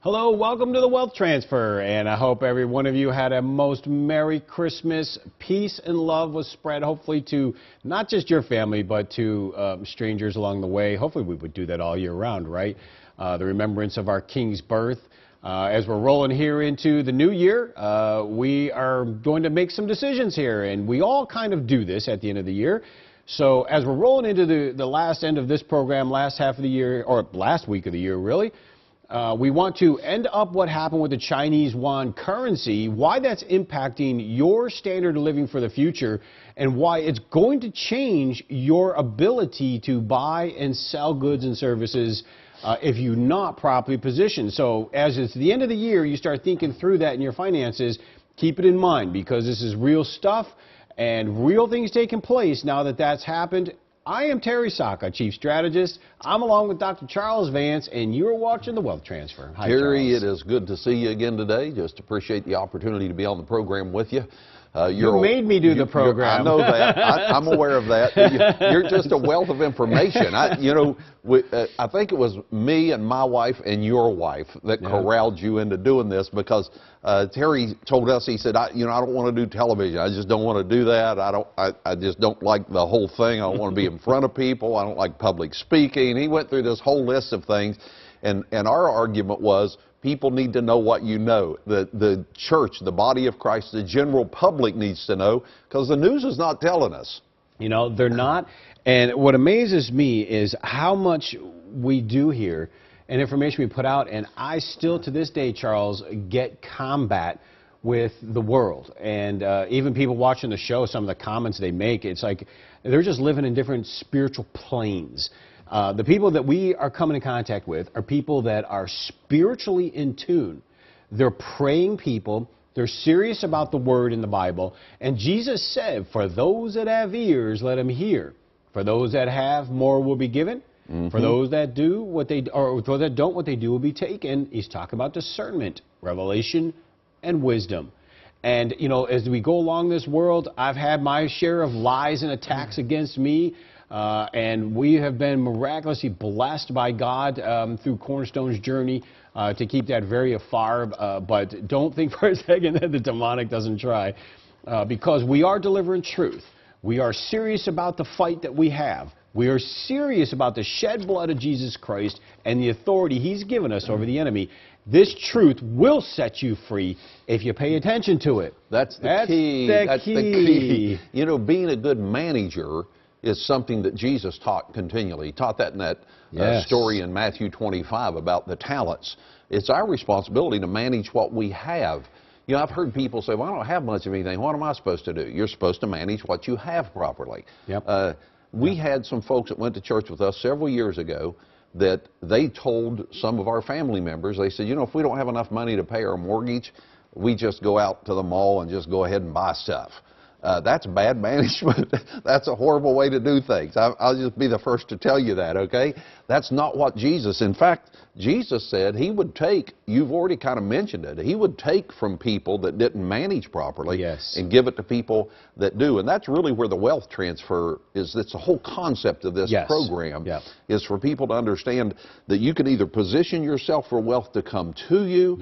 Hello, welcome to the Wealth Transfer, and I hope every one of you had a most Merry Christmas. Peace and love was spread, hopefully, to not just your family, but to strangers along the way. Hopefully, we would do that all year round, right? The remembrance of our King's birth. As we're rolling here into the new year, we are going to make some decisions here, and we all kind of do this at the end of the year. So as we're rolling into the last end of this program, last half of the year, or last week of the year, really, we want to end up what happened with the Chinese yuan currency, why that's impacting your standard of living for the future, and why it's going to change your ability to buy and sell goods and services if you're not properly positioned. So as it's the end of the year, you start thinking through that in your finances, keep it in mind, because this is real stuff and real things taking place now that that's happened. I am Terry Saka, Chief Strategist. I'm along with Dr. Charles Vance, and you're watching the Wealth Transfer. Hi, Terry, Charles. it is good to see you again today. Just appreciate the opportunity to be on the program with you. You made me do the program. I know that. I'm aware of that. You're just a wealth of information. I think it was me and my wife and your wife that corralled you into doing this, because Terry told us, he said, I don't want to do television. I just don't want to do that. I just don't like the whole thing. I don't want to be in front of people. I don't like public speaking. He went through this whole list of things, and our argument was, people need to know what you know. The church, the body of Christ, the general public needs to know, because the news is not telling us. You know, they're not. And what amazes me is how much we do here and information we put out. And I still, to this day, Charles, get combat with the world. And even people watching the show, some of the comments they make, it's like they're just living in different spiritual planes. The people that we are coming in contact with are people that are spiritually in tune. They're praying people. They're serious about the Word in the Bible. And Jesus said, for those that have ears, let them hear. For those that have, more will be given. For those that do what they, or for those that don't, what they do will be taken. He's talking about discernment, revelation, and wisdom. And, you know, as we go along this world, I've had my share of lies and attacks against me. And we have been miraculously blessed by God through Cornerstone's journey to keep that very afar. But don't think for a second that the demonic doesn't try, because we are delivering truth. We are serious about the fight that we have. We are serious about the shed blood of Jesus Christ and the authority He's given us over the enemy. This truth will set you free if you pay attention to it. That's the key. That's the key. You know, being a good manager is something that Jesus taught continually. He taught that in that story in Matthew 25 about the talents. It's our responsibility to manage what we have. You know, I've heard people say, well, I don't have much of anything. What am I supposed to do? You're supposed to manage what you have properly. We had some folks that went to church with us several years ago that they told some of our family members, they said, you know, if we don't have enough money to pay our mortgage, we just go out to the mall and just go ahead and buy stuff. That's bad management. That's a horrible way to do things. I'll just be the first to tell you that, okay? That's not what Jesus, in fact, Jesus said He would take, you've already kind of mentioned it, He would take from people that didn't manage properly and give it to people that do. And that's really where the wealth transfer is. That's the whole concept of this program, is for people to understand that you can either position yourself for wealth to come to you,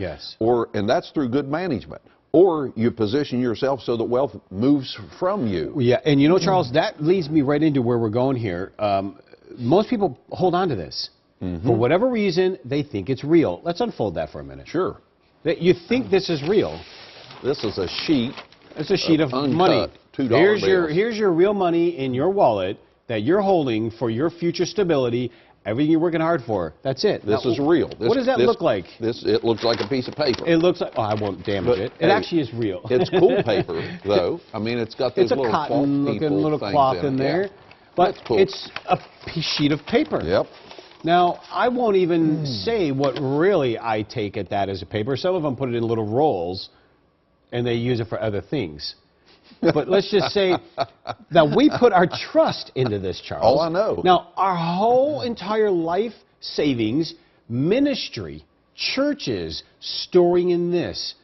and that's through good management. Or you position yourself so that wealth moves from you. Yeah, and you know, Charles, that leads me right into where we're going here. Most people hold on to this. For whatever reason, they think it's real. Let's unfold that for a minute. Sure. You think this is real. This is a sheet. It's a sheet of money. $2 bills. Here's your real money in your wallet that you're holding for your future stability. Everything you're working hard for. That's it. This is real. What does that look like? It looks like a piece of paper. It looks like, oh, I won't damage it. It actually is real. It's cool paper, though. I mean, it's got those little cotton-looking little cloth in there. But it's a sheet of paper. Yep. Now, I won't even say what really I take at that as a paper. Some of them put it in little rolls, and they use it for other things. But let's just say that we put our trust into this, Charles. Oh, I know. Now, our whole entire life savings, ministry, churches, storing in this.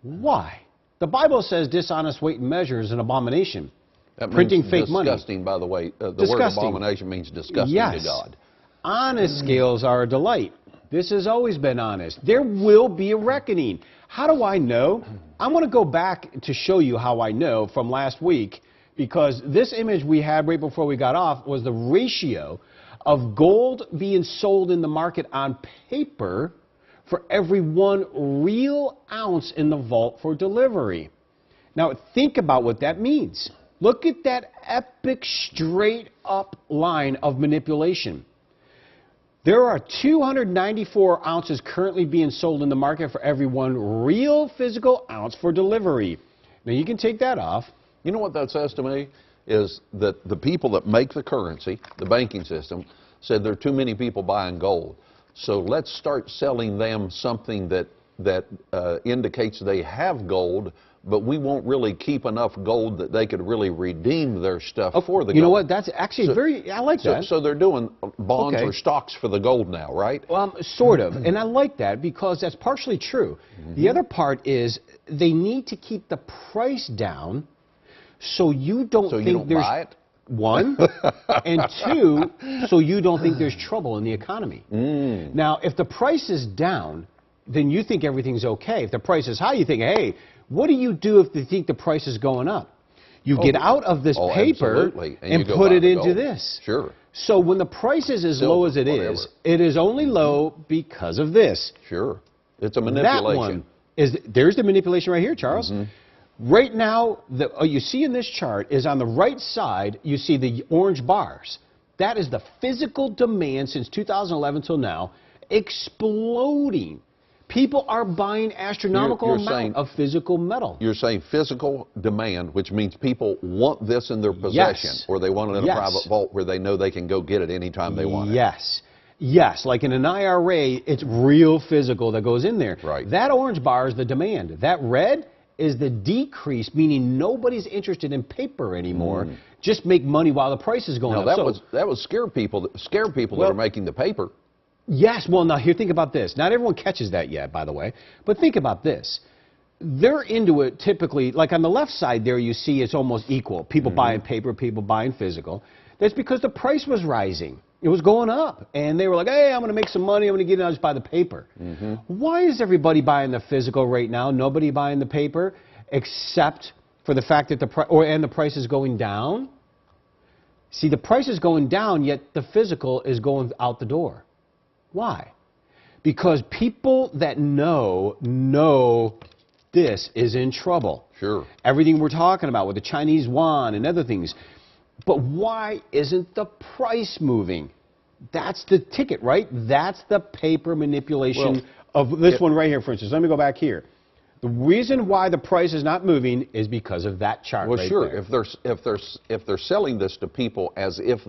Why? The Bible says dishonest weight and measure is an abomination. That printing means fake money. Disgusting, by the way. The word abomination means disgusting to God. Honest scales are a delight. This has always been honest. There will be a reckoning. How do I know? I'm going to go back to show you how I know from last week, because this image we had right before we got off was the ratio of gold being sold in the market on paper for every 1 real ounce in the vault for delivery. Now, think about what that means. Look at that epic straight-up line of manipulation. There are 294 ounces currently being sold in the market for every 1 real physical ounce for delivery. Now, you can take that off. You know what that says to me? Is that the people that make the currency, the banking system, said there are too many people buying gold. So let's start selling them something that indicates they have gold, but we won't really keep enough gold that they could really redeem their stuff for the gold. You know what? That's actually I like that. So they're doing bonds or stocks for the gold now, right? Well, sort of. And I like that because that's partially true. The other part is they need to keep the price down so you don't think there's... buy it? One, and two, so you don't think there's trouble in the economy. Now, if the price is down, then you think everything's okay. If the price is high, you think, hey, what do you do if you think the price is going up? You get out of this paper and put it into this. Sure. So when the price is as low as it is only low because of this. Sure. It's a manipulation. That one there's the manipulation right here, Charles. Right now, you see in this chart is on the right side, you see the orange bars. That is the physical demand since 2011 till now, exploding. People are buying astronomical amount of physical metal. You're saying physical demand, which means people want this in their possession, or they want it in a private vault where they know they can go get it anytime they want it. Yes, like in an IRA, it's real physical that goes in there. Right. That orange bar is the demand. That red is the decrease, meaning nobody's interested in paper anymore. Just make money while the price is going up. That would scare people that are making the paper. Yes, well, now here, think about this. Not everyone catches that yet, by the way, but think about this. They're into it typically, like on the left side there, you see it's almost equal. People buying paper, people buying physical. That's because the price was rising. It was going up, and they were like, hey, I'm going to make some money, I'm going to get it, I'll just buy the paper. Why is everybody buying the physical right now, nobody buying the paper, except for the fact that the price is going down? See, the price is going down, yet the physical is going out the door. Why? Because people that know this is in trouble. Sure. Everything we're talking about with the Chinese yuan and other things. But why isn't the price moving? That's the ticket, right? That's the paper manipulation of this one right here, for instance. Let me go back here. The reason why the price is not moving is because of that chart right there. If they're selling this to people as if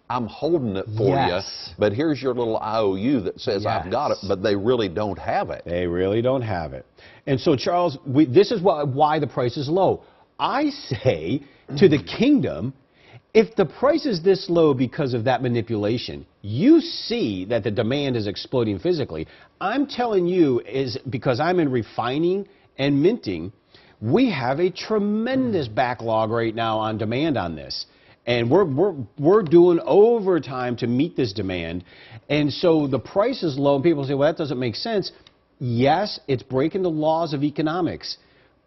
I'm holding it for you, but here's your little IOU that says I've got it, but they really don't have it. They really don't have it. And so, Charles, this is why the price is low. I say to the kingdom, if the price is this low because of that manipulation, you see that the demand is exploding physically. I'm telling you, is because I'm in refining and minting, we have a tremendous backlog right now on demand on this. And we're doing overtime to meet this demand. And so the price is low, and people say, well, that doesn't make sense. Yes, it's breaking the laws of economics.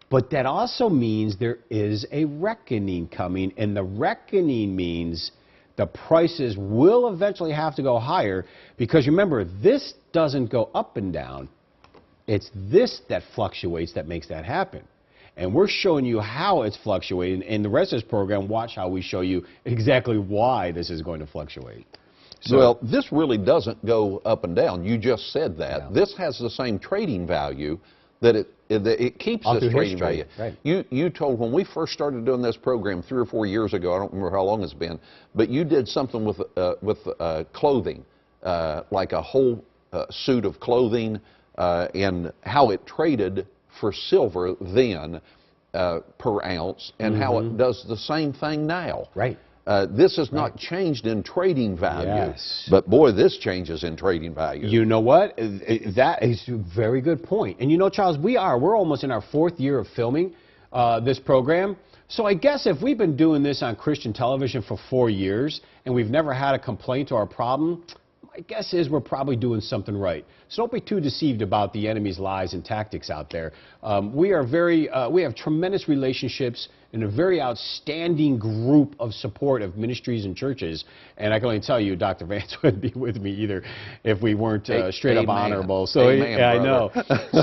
But that also means there is a reckoning coming, and the reckoning means the prices will eventually have to go higher, because remember, this doesn't go up and down. It's this that fluctuates that makes that happen. And we're showing you how it's fluctuating. In the rest of this program, watch how we show you exactly why this is going to fluctuate. So, well, this really doesn't go up and down. You just said that. No. This has the same trading value that it keeps this trading value. Right. You told, when we first started doing this program 3 or 4 years ago, I don't remember how long it's been, but you did something with clothing, like a whole suit of clothing, and how it traded for silver then per ounce, and how it does the same thing now. Right. This has not changed in trading value, but boy, this changes in trading value. You know what? That is a very good point. And you know, Charles, we're almost in our 4th year of filming this program. So I guess if we've been doing this on Christian television for 4 years and we've never had a complaint or a problem, my guess is we're probably doing something right. So don't be too deceived about the enemy's lies and tactics out there. We have tremendous relationships and a very outstanding group of support of ministries and churches. And I can only tell you, Dr. Vance wouldn't be with me either if we weren't straight up honourable. So Amen, I know.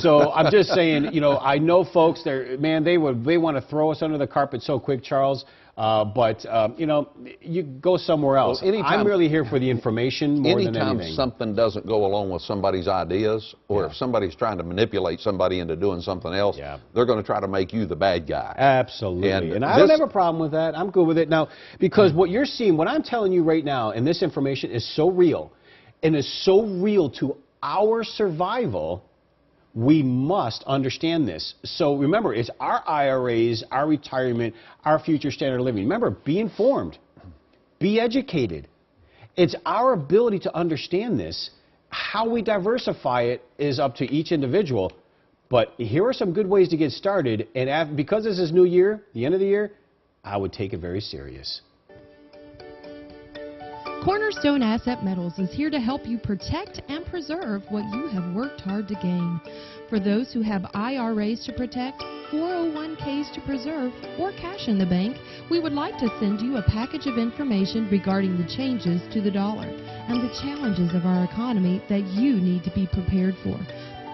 So I'm just saying, you know, I know folks, they want to throw us under the carpet so quick, Charles. But you know, you go somewhere else. Well, I'm really here for the information more than anything. Anytime something doesn't go along with somebody's ideas, or if somebody's trying to manipulate somebody into doing something else, they're going to try to make you the bad guy. Absolutely. And I don't have a problem with that. I'm good with it. Now, because what you're seeing, what I'm telling you right now, and this information is so real, and is so real to our survival, we must understand this. So remember, it's our IRAs, our retirement, our future standard of living. Remember, be informed, be educated. It's our ability to understand this. How we diversify it is up to each individual. But here are some good ways to get started. And because this is New Year, the end of the year, I would take it very serious. Cornerstone Asset Metals is here to help you protect and preserve what you have worked hard to gain. For those who have IRAs to protect, 401ks to preserve, or cash in the bank, we would like to send you a package of information regarding the changes to the dollar and the challenges of our economy that you need to be prepared for.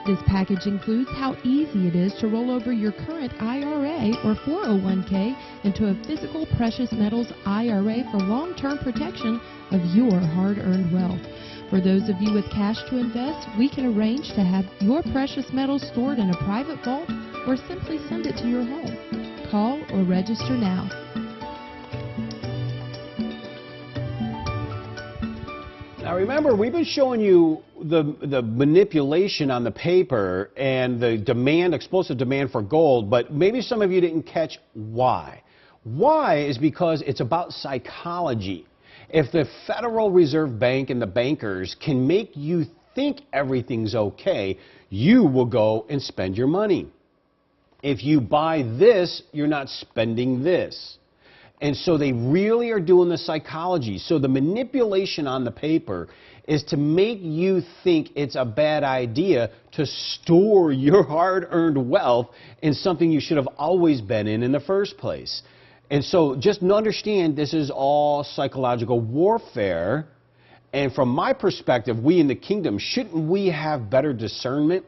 This package includes how easy it is to roll over your current IRA or 401k into a physical precious metals IRA for long-term protection of your hard-earned wealth. For those of you with cash to invest, we can arrange to have your precious metals stored in a private vault or simply send it to your home. Call or register now. Now remember, we've been showing you the manipulation on the paper and the demand, explosive demand for gold, but maybe some of you didn't catch why. Why is because it's about psychology. If the Federal Reserve Bank and the bankers can make you think everything's okay, you will go and spend your money. If you buy this, you're not spending this. And so they really are doing the psychology. So the manipulation on the paper is to make you think it's a bad idea to store your hard-earned wealth in something you should have always been in the first place. And so just understand this is all psychological warfare. And from my perspective, we in the kingdom, shouldn't we have better discernment?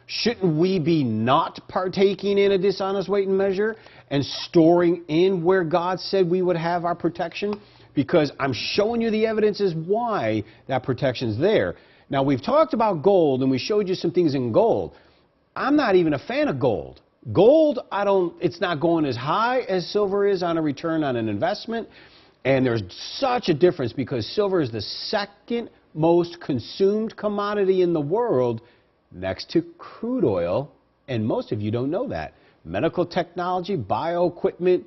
Shouldn't we be not partaking in a dishonest weight and measure and storing in where God said we would have our protection? Because I'm showing you the evidence is why that protection's there. Now, we've talked about gold, and we showed you some things in gold. I'm not even a fan of gold. Gold, it's not going as high as silver is on a return on an investment. And there's such a difference because silver is the second most consumed commodity in the world, next to crude oil, and most of you don't know that. Medical technology, bioequipment,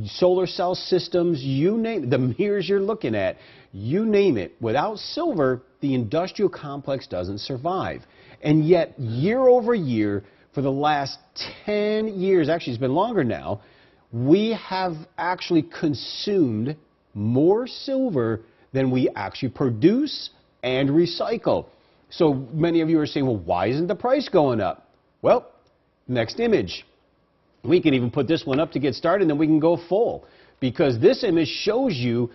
solar cell systems, you name it, the mirrors you're looking at, you name it. Without silver, the industrial complex doesn't survive. And yet, year over year, for the last 10 years, actually it's been longer now, we have actually consumed more silver than we actually produce and recycle. So many of you are saying, well, why isn't the price going up? Well, next image. We can even put this one up to get started, and then we can go full. Because this image shows you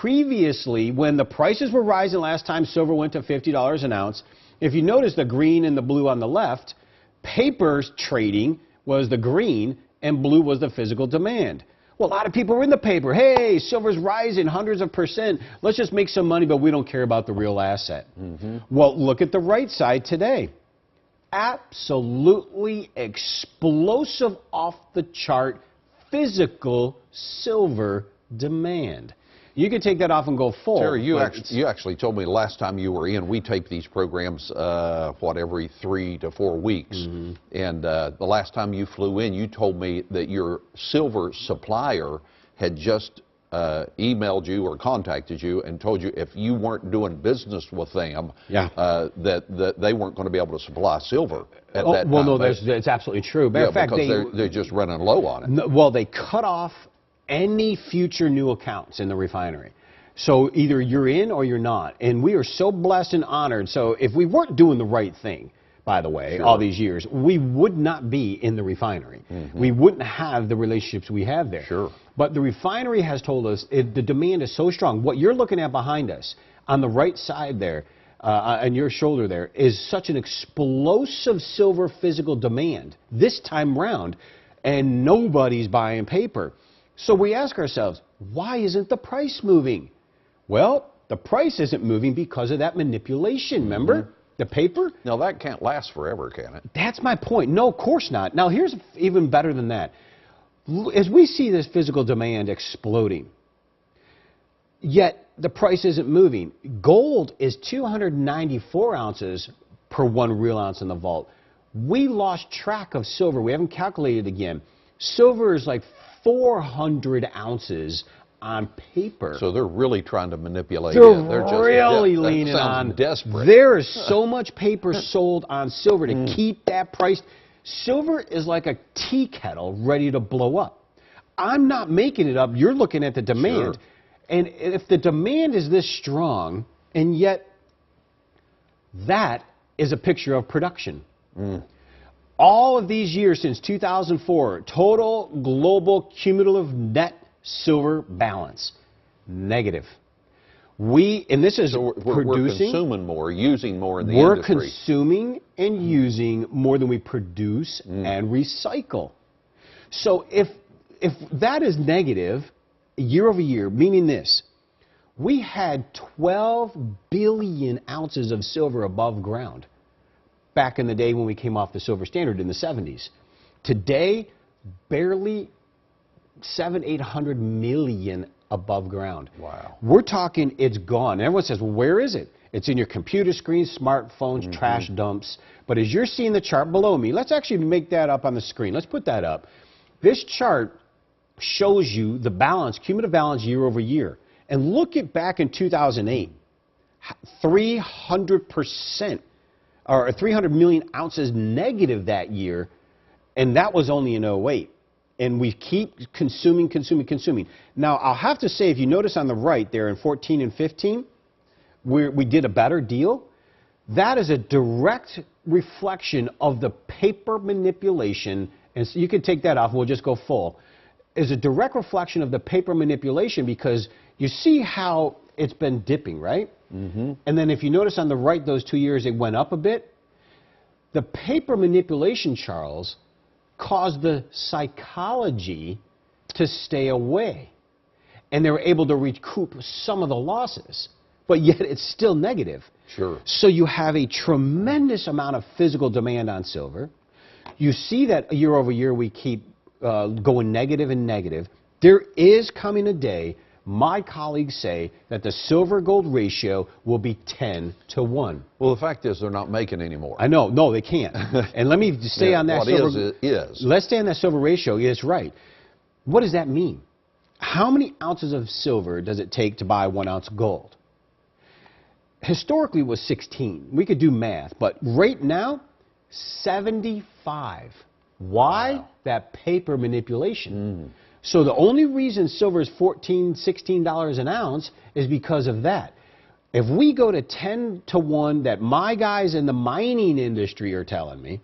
previously, when the prices were rising last time silver went to $50 an ounce, if you notice the green and the blue on the left, papers trading was the green and blue was the physical demand. Well, a lot of people were in the paper. Hey, silver's rising hundreds of %. Let's just make some money, but we don't care about the real asset. Well, look at the right side today. Absolutely explosive, off the chart, physical silver demand. You can take that off and go full. Terry, you actually told me last time you were in, we tape these programs, every 3 to 4 weeks. And the last time you flew in, you told me that your silver supplier had just emailed you or contacted you and told you if you weren't doing business with them, that they weren't going to be able to supply silver at that time. Well, no, that's absolutely true. Matter of fact, because they're just running low on it. Well, they cut off any future new accounts in the refinery. So either you're in or you're not. And we are so blessed and honored. So if we weren't doing the right thing, by the way, all these years, we would not be in the refinery. We wouldn't have the relationships we have there. But the refinery has told us the demand is so strong. What you're looking at behind us, on the right side there, on your shoulder there, is such an explosive silver physical demand this time round, and nobody's buying paper. So we ask ourselves, why isn't the price moving? Well, the price isn't moving because of that manipulation, remember? The paper? Now, that can't last forever, can it? That's my point. No, of course not. Now, here's even better than that. As we see this physical demand exploding, yet the price isn't moving. Gold is 294 ounces per 1 real ounce in the vault. We lost track of silver. We haven't calculated again. Silver is like 400 ounces on paper. So they're really trying to manipulate it. They're just really leaning on. Desperate. There is so much paper sold on silver to keep that price. Silver is like a tea kettle ready to blow up. I'm not making it up. You're looking at the demand. And if the demand is this strong, and yet that is a picture of production. All of these years since 2004, total global cumulative net silver balance, negative. And this is we're consuming more, using more in the industry. We're consuming and using more than we produce and recycle. So if that is negative year over year, meaning this, we had 12 billion ounces of silver above ground back in the day when we came off the silver standard in the 70s. Today, barely 800 million above ground. Wow. We're talking it's gone. And everyone says, well, where is it? It's in your computer screens, smartphones, trash dumps. But as you're seeing the chart below me, let's actually make that up on the screen. Let's put that up. This chart shows you the balance, cumulative balance year over year. And look at back in 2008, 300%, or 300 million ounces negative that year, and that was only in 08. And we keep consuming. Now, I'll have to say, if you notice on the right there in 14 and 15, we did a better deal. That is a direct reflection of the paper manipulation, and so you can take that off, we'll just go full. Is a direct reflection of the paper manipulation, because you see how it's been dipping, right? And then if you notice on the right, those 2 years, it went up a bit. The paper manipulation, Charles, caused the psychology to stay away. And they were able to recoup some of the losses, but yet it's still negative. So you have a tremendous amount of physical demand on silver. You see that year over year we keep going negative and negative. There is coming a day, my colleagues say, that the silver-gold ratio will be 10 to 1. Well, the fact is they're not making any more. I know. No, they can't. And let me stay on that silver. Let's stay on that silver ratio. It's right. What does that mean? How many ounces of silver does it take to buy 1 ounce gold? Historically, it was 16. We could do math. But right now, 75. Why? Wow. That paper manipulation. So the only reason silver is $14, $16 an ounce is because of that. If we go to 10 to 1 that my guys in the mining industry are telling me,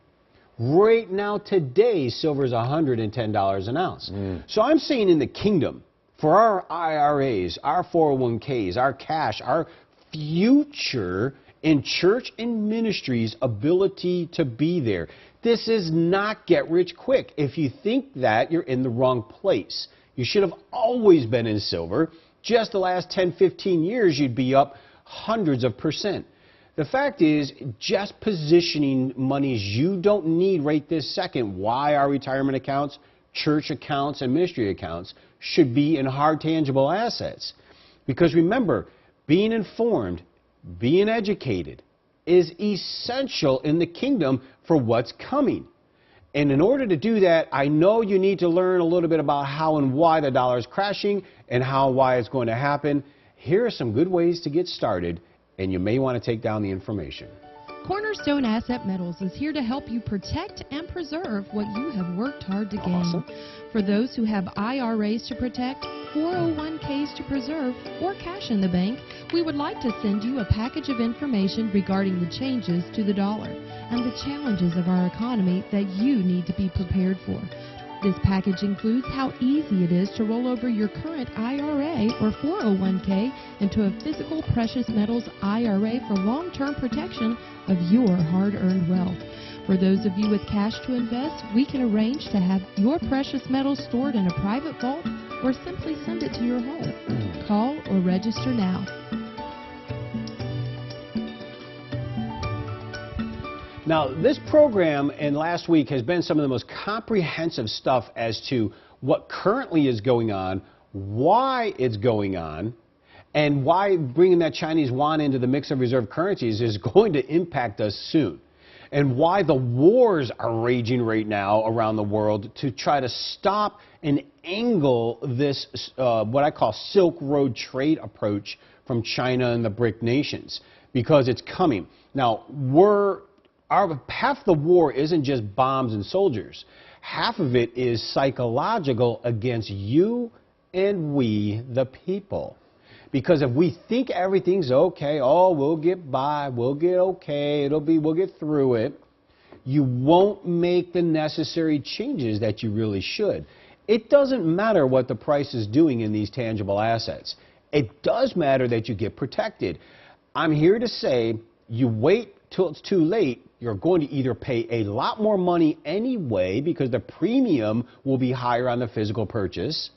right now today silver is $110 an ounce. So I'm saying in the kingdom, for our IRAs, our 401ks, our cash, our future in church and ministry's ability to be there. This is not get rich quick. If you think that, you're in the wrong place. You should have always been in silver. Just the last 10, 15 years, you'd be up hundreds of %. The fact is, just positioning monies you don't need right this second, why our retirement accounts, church accounts, and ministry accounts should be in hard tangible assets. Because remember, being informed, being educated, is essential in the kingdom for what's coming. And in order to do that, I know you need to learn a little bit about how and why the dollar is crashing and how and why it's going to happen. Here are some good ways to get started, and you may want to take down the information. Cornerstone Asset Metals is here to help you protect and preserve what you have worked hard to gain. Awesome. For those who have IRAs to protect, 401ks to preserve, or cash in the bank, we would like to send you a package of information regarding the changes to the dollar and the challenges of our economy that you need to be prepared for. This package includes how easy it is to roll over your current IRA or 401k into a physical precious metals IRA for long-term protection of your hard-earned wealth. For those of you with cash to invest, we can arrange to have your precious metals stored in a private vault or simply send it to your home. Call or register now. Now, this program and last week has been some of the most comprehensive stuff as to what currently is going on, why it's going on, and why bringing that Chinese yuan into the mix of reserve currencies is going to impact us soon, and why the wars are raging right now around the world to try to stop and angle this, what I call Silk Road trade approach from China and the BRIC nations, because it's coming. Now, half the war isn't just bombs and soldiers. Half of it is psychological against you and we, the people. Because if we think everything's okay, oh, we'll get by, we'll get okay, we'll get through it, you won't make the necessary changes that you really should. It doesn't matter what the price is doing in these tangible assets. It does matter that you get protected. I'm here to say, you wait till it's too late, you're going to either pay a lot more money anyway because the premium will be higher on the physical purchase,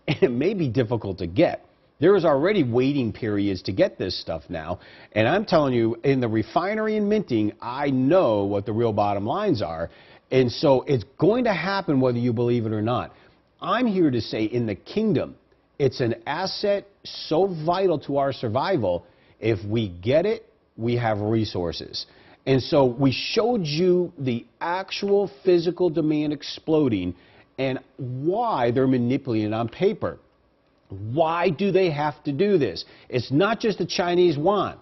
and it may be difficult to get. There is already waiting periods to get this stuff now, and I'm telling you, in the refinery and minting, I know what the real bottom lines are, and so it's going to happen whether you believe it or not. I'm here to say in the kingdom, it's an asset so vital to our survival. If we get it, we have resources. And so we showed you the actual physical demand exploding and why they're manipulating it on paper. Why do they have to do this? It's not just the Chinese yuan.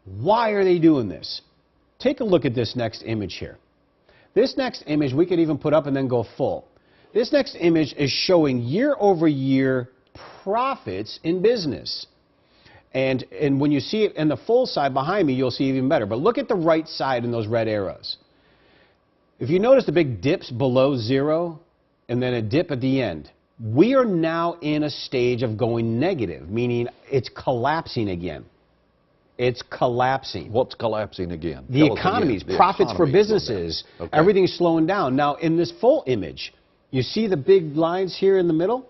Why are they doing this? Take a look at this next image here. This next image we could even put up and then go full. This next image is showing year-over-year profits in business. And when you see it in the full side behind me, you'll see even better. But look at the right side in those red arrows. If you notice the big dips below zero and then a dip at the end, we are now in a stage of going negative, meaning it's collapsing again. It's collapsing. What's collapsing again? The economies, profits for businesses, okay. Everything's slowing down. Now, in this full image, you see the big lines here in the middle?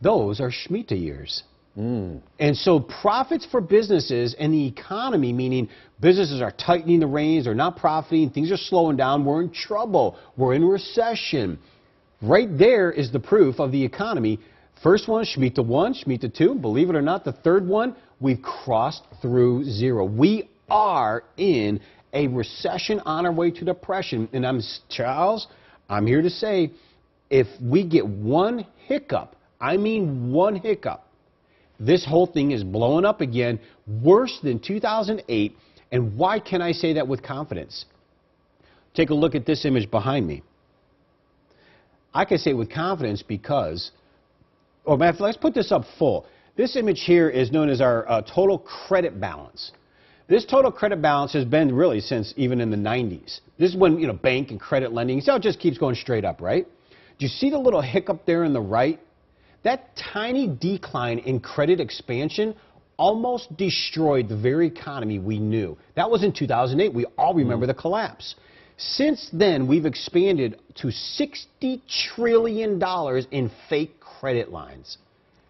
Those are Shemitah years. And so profits for businesses and the economy, meaning businesses are tightening the reins, they're not profiting, things are slowing down, we're in trouble, we're in recession. Right there is the proof of the economy. First one, Shemitah 1, Shemitah 2, believe it or not, the third one, we've crossed through zero. We are in a recession on our way to depression. And Charles, I'm here to say, if we get one hiccup, I mean one hiccup, this whole thing is blowing up again, worse than 2008. And why can I say that with confidence? Take a look at this image behind me. I can say it with confidence because, let's put this up full. This image here is known as our total credit balance. This total credit balance has been really since even in the 90s. This is when, bank and credit lending, so it just keeps going straight up, right? Do you see the little hiccup there on the right? That tiny decline in credit expansion almost destroyed the very economy we knew. That was in 2008. We all remember the collapse. Since then, we've expanded to $60 trillion in fake credit lines.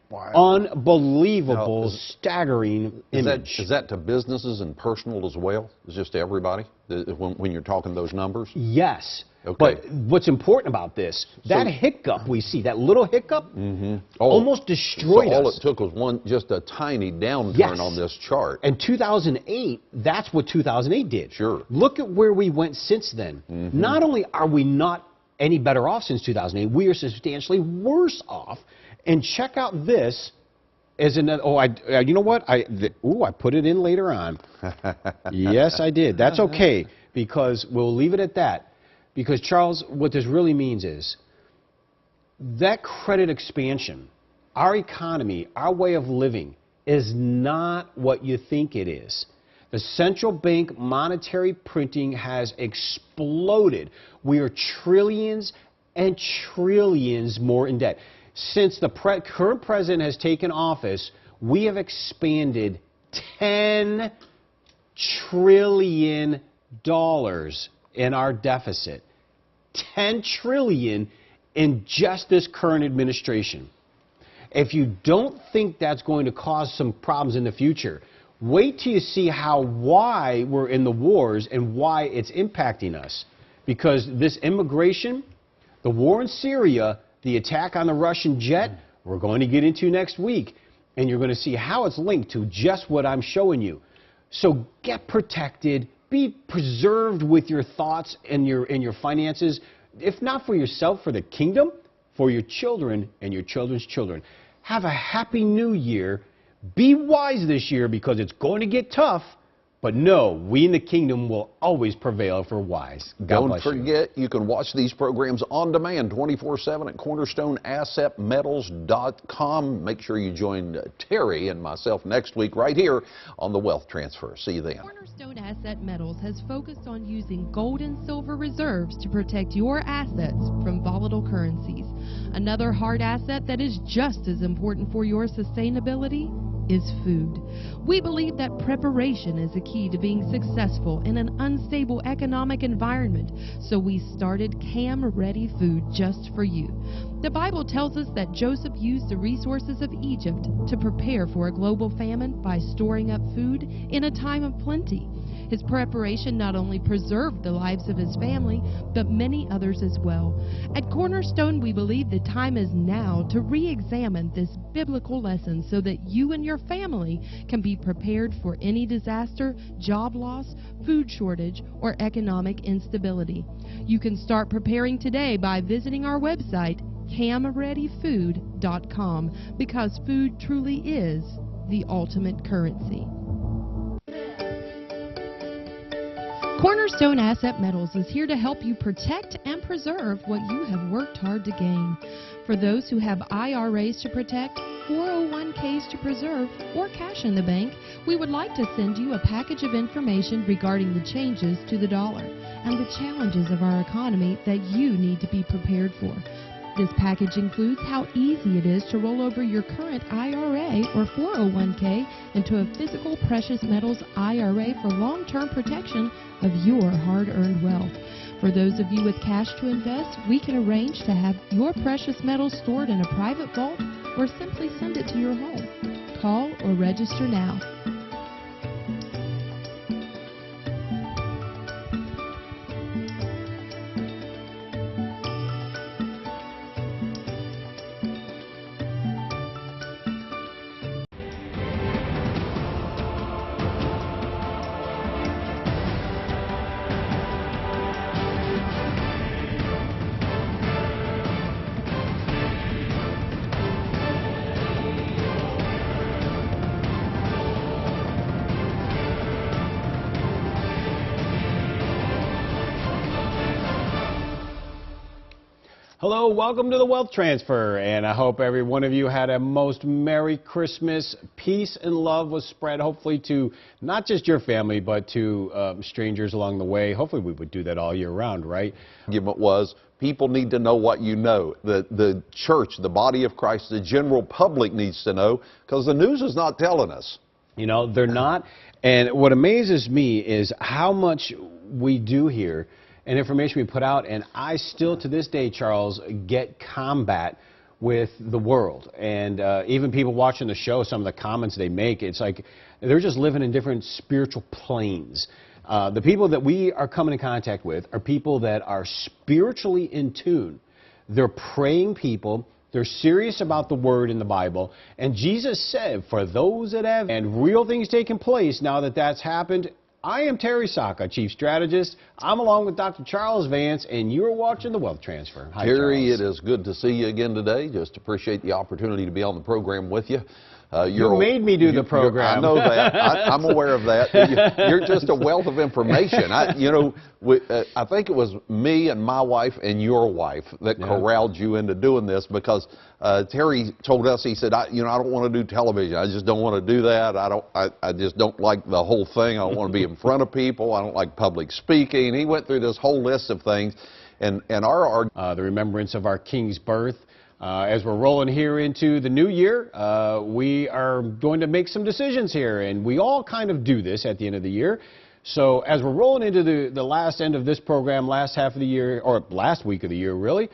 Wow. Unbelievable, staggering image. Is that to businesses and personal as well? Is just to everybody when you're talking those numbers? Yes. Okay. But what's important about this, that hiccup we see, that little hiccup, almost destroyed us. All it took was just a tiny downturn on this chart. And 2008, that's what 2008 did. Sure. Look at where we went since then. Not only are we not any better off since 2008, we are substantially worse off. And check out this is another. Oh, you know what? I put it in later on. Yes, I did. That's okay, because we'll leave it at that. Because, Charles, what this really means is that credit expansion, our economy, our way of living, is not what you think it is. The central bank monetary printing has exploded. We are trillions and trillions more in debt. Since the current president has taken office, we have expanded $10 trillion in our deficit. $10 trillion in just this current administration. If you don't think that's going to cause some problems in the future, wait till you see why we're in the wars and why it's impacting us. Because this immigration, the war in Syria, the attack on the Russian jet, we're going to get into next week. And you're going to see how it's linked to just what I'm showing you. So get protected, be preserved with your thoughts and your finances, if not for yourself, for the kingdom, for your children and your children's children. Have a happy new year. Be wise this year, because it's going to get tough. But no, we in the kingdom will always prevail for wise. Don't forget, you can watch these programs on demand 24/7 at cornerstoneassetmetals.com. Make sure you join Terry and myself next week right here on The Wealth Transfer. See you then. Cornerstone Asset Metals has focused on using gold and silver reserves to protect your assets from volatile currencies. Another hard asset that is just as important for your sustainability is food. We believe that preparation is a key to being successful in an unstable economic environment, so we started Cam Ready Food just for you. The Bible tells us that Joseph used the resources of Egypt to prepare for a global famine by storing up food in a time of plenty. His preparation not only preserved the lives of his family, but many others as well. At Cornerstone, we believe the time is now to re-examine this biblical lesson so that you and your family can be prepared for any disaster, job loss, food shortage, or economic instability. You can start preparing today by visiting our website, camreadyfood.com, because food truly is the ultimate currency. Cornerstone Asset Metals is here to help you protect and preserve what you have worked hard to gain. For those who have IRAs to protect, 401ks to preserve, or cash in the bank, we would like to send you a package of information regarding the changes to the dollar and the challenges of our economy that you need to be prepared for. This package includes how easy it is to roll over your current IRA or 401k into a physical precious metals IRA for long-term protection of your hard-earned wealth. For those of you with cash to invest, we can arrange to have your precious metals stored in a private vault or simply send it to your home. Call or register now. Hello, welcome to the Wealth Transfer, and I hope every one of you had a most Merry Christmas. Peace and love was spread, hopefully, to not just your family, but to strangers along the way. Hopefully, we would do that all year round, right? The argument was, people need to know what you know. The church, the body of Christ, the general public needs to know, because the news is not telling us. You know, they're not. And what amazes me is how much we do here and information we put out, and I still to this day, Charles, get combat with the world. And even people watching the show, some of the comments they make, it's like they're just living in different spiritual planes. The people that we are coming in contact with are people that are spiritually in tune. They're praying people. They're serious about the word in the Bible. And Jesus said, for those that have and real things taking place, now that that's happened, I am Terry Saka, Chief Strategist. I'm along with Dr. Charles Vance, and you're watching The Wealth Transfer. Hi, Terry, Charles. it is good to see you again today. Just appreciate the opportunity to be on the program with you. You made me do the program. I know that. I'm aware of that. You're just a wealth of information. I think it was me and my wife and your wife that corralled you into doing this, because Terry told us, he said, I don't want to do television. I just don't want to do that. I just don't like the whole thing. I don't want to be in front of people. I don't like public speaking. He went through this whole list of things, and the remembrance of our King's birth. As we're rolling here into the new year, we are going to make some decisions here, and we all kind of do this at the end of the year. So as we're rolling into the last end of this program, last half of the year, or last week of the year, really,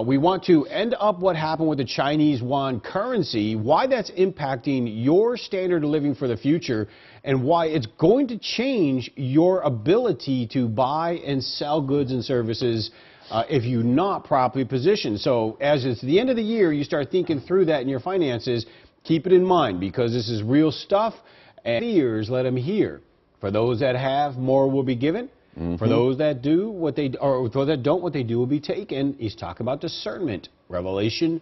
we want to end up what happened with the Chinese yuan currency, why that's impacting your standard of living for the future, and why it's going to change your ability to buy and sell goods and services if you're not properly positioned. So as it's the end of the year, you start thinking through that in your finances. Keep it in mind, because this is real stuff, and ears let them hear. For those that have, more will be given. For those that do what they, or those that don't, what they do will be taken. He's talking about discernment, revelation,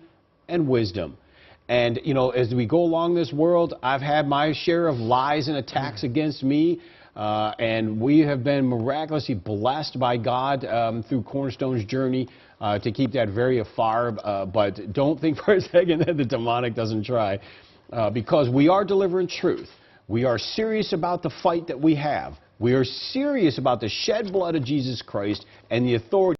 and wisdom. And, as we go along this world, I've had my share of lies and attacks against me. And we have been miraculously blessed by God through Cornerstone's journey to keep that very afar. But don't think for a second that the demonic doesn't try, because we are delivering truth. We are serious about the fight that we have. We are serious about the shed blood of Jesus Christ and the authority